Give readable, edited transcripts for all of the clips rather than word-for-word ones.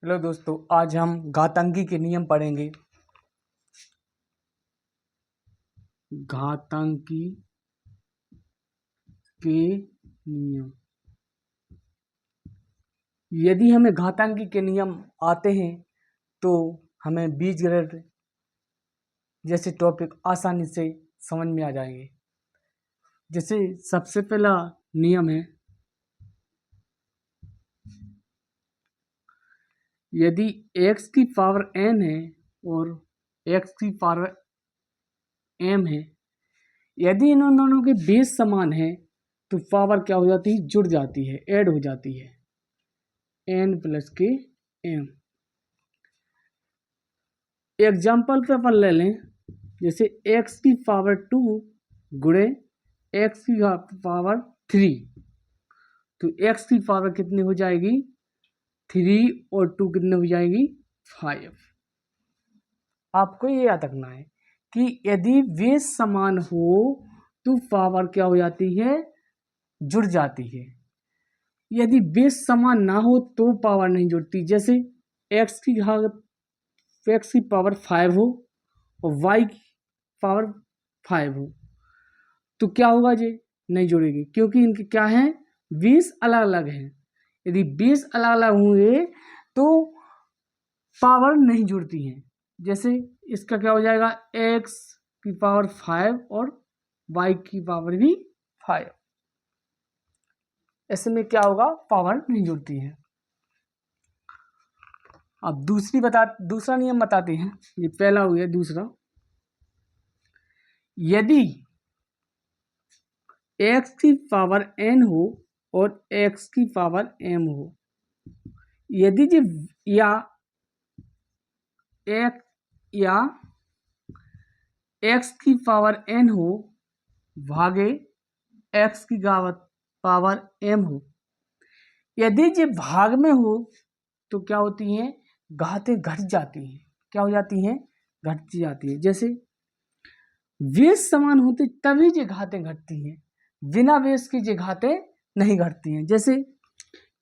Hello दोस्तों, आज हम घातांकी के नियम पढ़ेंगे। घातांकी के नियम। यदि हमें घातांकी के नियम आते हैं तो हमें बीजगणित जैसे टॉपिक आसानी से समझ में आ जाएंगे। जैसे सबसे पहला नियम है, यदि x की पावर n है और x की पावर m है, यदि इन दोनों के बेस समान है तो पावर क्या हो जाती है, जुड़ जाती है, ऐड हो जाती है, n प्लस के m। एग्जाम्पल पे अपन ले लें, जैसे x की पावर 2 गुणे x की पावर 3, तो x की पावर कितनी हो जाएगी, 3 और 2 कितने हो जाएगी, 5। आपको ये याद रखना है कि यदि बेस समान हो तो पावर क्या हो जाती है, जुड़ जाती है। यदि बेस समान ना हो तो पावर नहीं जुड़ती। जैसे x की पावर 5 हो और y की पावर 5 हो तो क्या होगा, जी नहीं जुड़ेगी, क्योंकि इनके क्या है, बेस अलग अलग हैं। यदि बेस अलग अलग होंगे तो पावर नहीं जुड़ती हैं। जैसे इसका क्या हो जाएगा, x की पावर 5 और y की पावर भी 5, ऐसे में क्या होगा, पावर नहीं जुड़ती है। अब दूसरा नियम बताते हैं। ये पहला हो गया। दूसरा, यदि x की पावर n हो और x की पावर m हो, यदि जी या x की पावर n हो भागे x की पावर m हो, यदि जी भाग में हो तो क्या होती हैं, घातें घट जाती हैं। क्या हो जाती हैं, घट जाती है। जैसे बेस समान होते तभी जे घातें घटती हैं, बिना बेस की जे घातें नहीं घटती हैं। जैसे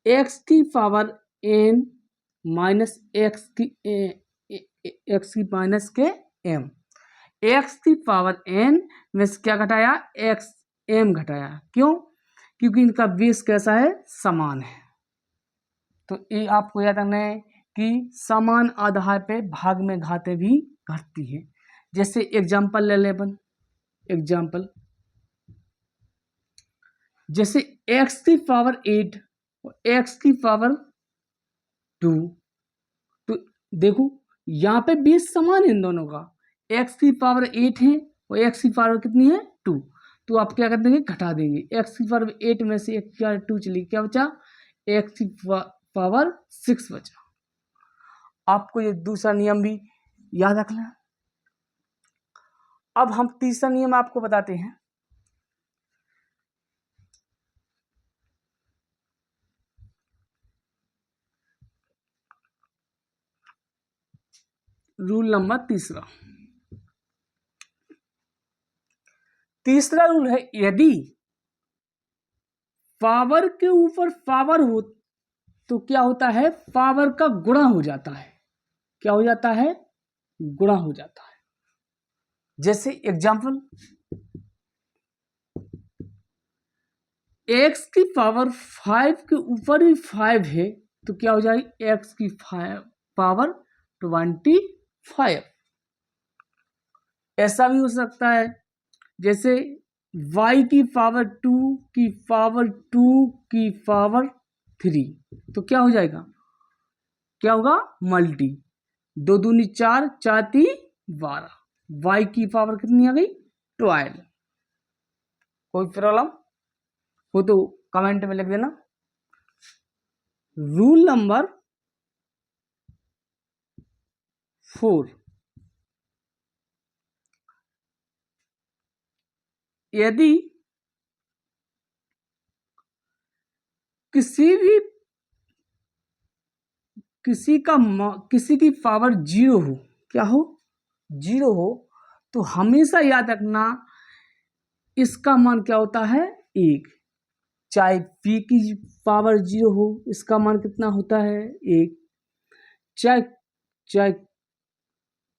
x की पावर n माइनस x की माइनस के m, x की पावर n में से क्या घटाया, x m घटाया। क्यों, क्योंकि इनका बेस कैसा है, समान है। तो ये आपको याद रखना है कि समान आधार पे भाग में घातें भी घटती हैं। जैसे एग्जाम्पल ले लें अपन, एग्जाम्पल जैसे x की पावर 8 और x की पावर 2, तो देखो यहाँ पे बेस समान है इन दोनों का, x की पावर 8 है और x की पावर कितनी है, 2। तो आप क्या कर देंगे, घटा देंगे। x की पावर 8 में से एक 2 चली, क्या बचा, x की पावर 6 बचा। आपको ये दूसरा नियम भी याद रखना। अब हम तीसरा नियम आपको बताते हैं। रूल नंबर तीसरा रूल है, यदि पावर के ऊपर पावर हो तो क्या होता है, पावर का गुणा हो जाता है। क्या हो जाता है, गुणा हो जाता है। जैसे एग्जाम्पल, x की पावर 5 के ऊपर भी 5 है तो क्या हो जाएगी, x की पावर 25। ऐसा भी हो सकता है, जैसे y की पावर 2 की पावर 2 की पावर 3, तो क्या हो जाएगा, क्या होगा, मल्टी, 2 दूनी 4, 4 ती 12, y की पावर कितनी आ गई, 12। कोई प्रॉब्लम हो तो कमेंट में लिख देना। रूल नंबर 4, यदि किसी की पावर 0 हो, क्या हो, 0 हो, तो हमेशा याद रखना इसका मान क्या होता है, 1। चाहे p की पावर 0 हो, इसका मान कितना होता है, 1। चाहे चाहे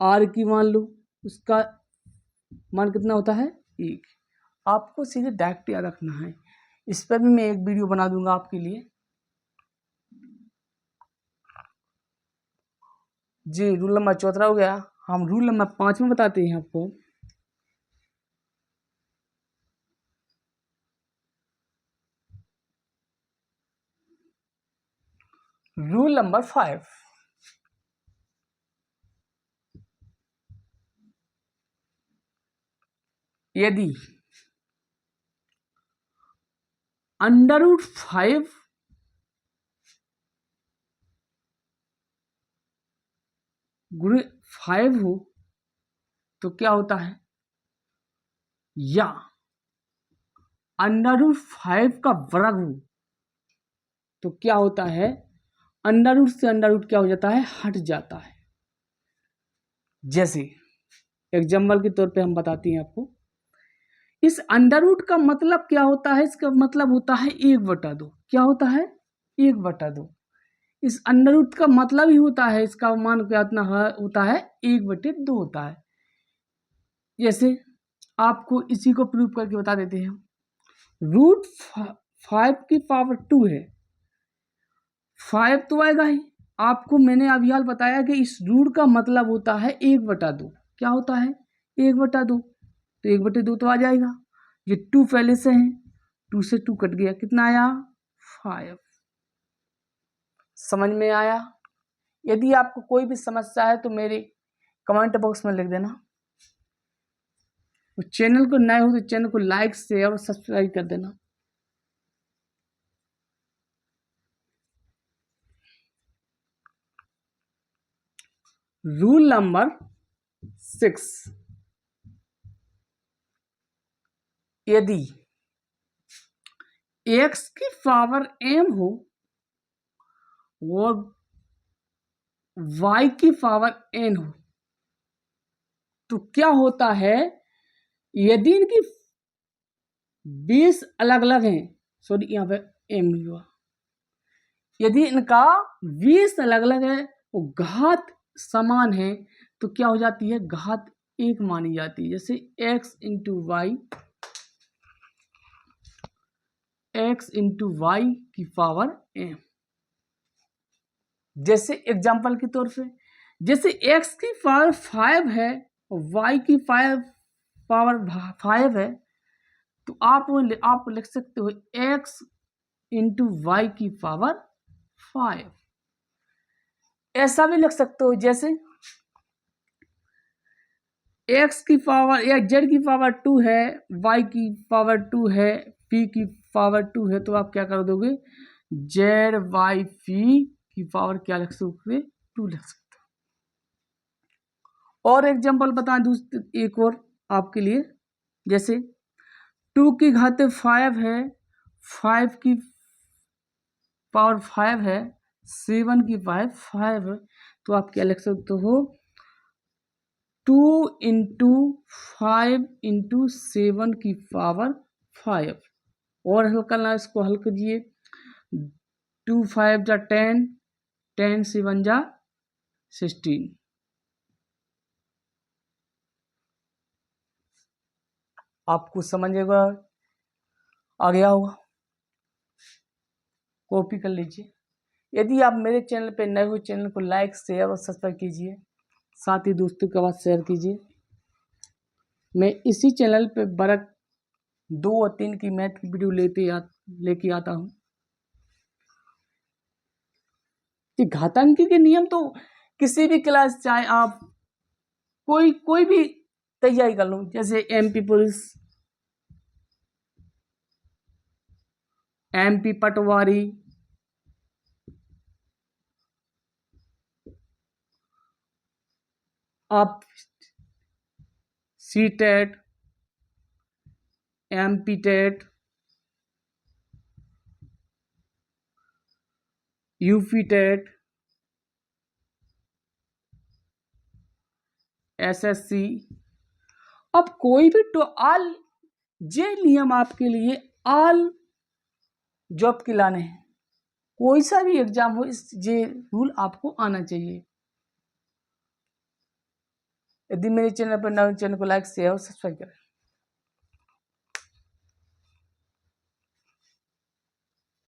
आर की मान लो, उसका मान कितना होता है 1। आपको सीधे डायरेक्ट याद रखना है। इस पर भी मैं एक वीडियो बना दूंगा आपके लिए। जी रूल नंबर 14 हो गया। हम रूल नंबर 5 में बताते हैं आपको। रूल नंबर 5, यदि √5 गुणे 5 हो तो क्या होता है, या √5 का वर्ग हो तो क्या होता है, अंडर रूट से अंडर रूट क्या हो जाता है, हट जाता है। जैसे एग्जाम्पल के तौर पे हम बताते हैं आपको। इस अंडर रूट का मतलब क्या होता है, इसका मतलब होता है 1/2। क्या होता है, 1/2। इस अंडर रूट का मतलब ही होता है, इसका मान क्या होता है 1/2 होता है। जैसे आपको इसी को प्रूव करके बता देते हैं। √5 की पावर 2 है, 5 तो आएगा ही। आपको मैंने अभी हाल बताया कि इस रूट का मतलब होता है 1/2। क्या होता है 1/2, तो 1/2 तो आ जाएगा। ये 2 पहले से है, 2 से 2 कट गया, कितना आया 5। समझ में आया। यदि आपको कोई भी समस्या है तो मेरे कमेंट बॉक्स में लिख देना। तो चैनल को नए हो तो चैनल को लाइक शेयर और सब्सक्राइब कर देना। रूल नंबर 6, यदि x की पावर m हो और y की पावर n हो तो क्या होता है, यदि इनकी 20 अलग अलग हैं, सॉरी यहाँ पे m हुआ, यदि इनका 20 अलग अलग है वो घात समान है तो क्या हो जाती है, घात 1 मानी जाती है। जैसे x इंटू वाई की पावर m। जैसे एग्जाम्पल के तौर पे, जैसे x की पावर 5 है और y की पावर 5 है तो आप लिख सकते हो x इंटू वाई की पावर 5। ऐसा भी लिख सकते हो, जैसे x की पावर या z की पावर 2 है, y की पावर 2 है, p की पावर 2 है, तो आप क्या कर दोगे, ZYP की पावर क्या लिख सकते, 2 लिख सकते हो। और एग्जांपल बताएं दूसरे एक और आपके लिए। जैसे 2 की घात 5 है, 5 की पावर 5 है, 7 की पावर 5 है, तो आप क्या लिख सकते हो, 2 इंटू 5 इंटू 7 की पावर 5। और हल करना, इसको हल कीजिए, 2 5 जा 10, 10 7 जा 16। आपको समझेगा, आ गया होगा, कॉपी कर लीजिए। यदि आप मेरे चैनल पर नए हो, चैनल को लाइक शेयर और सब्सक्राइब कीजिए, साथ ही दोस्तों के पास शेयर कीजिए। मैं इसी चैनल पे वर्ग 2 और 3 की मैथ की वीडियो लेके आता हूँ। कि घातांकी के नियम तो किसी भी क्लास, चाहे आप कोई भी तैयारी कर लो, जैसे MP पुलिस, MP पटवारी, आप CTET, MP TET, UP TET, SSC, अब कोई भी तो ऑल जे नियम आपके लिए ऑल जॉब के लाने हैं। कोई सा भी एग्जाम हो, इस जे रूल आपको आना चाहिए। यदि मेरे चैनल पर नए चैनल को लाइक शेयर और सब्सक्राइब करें।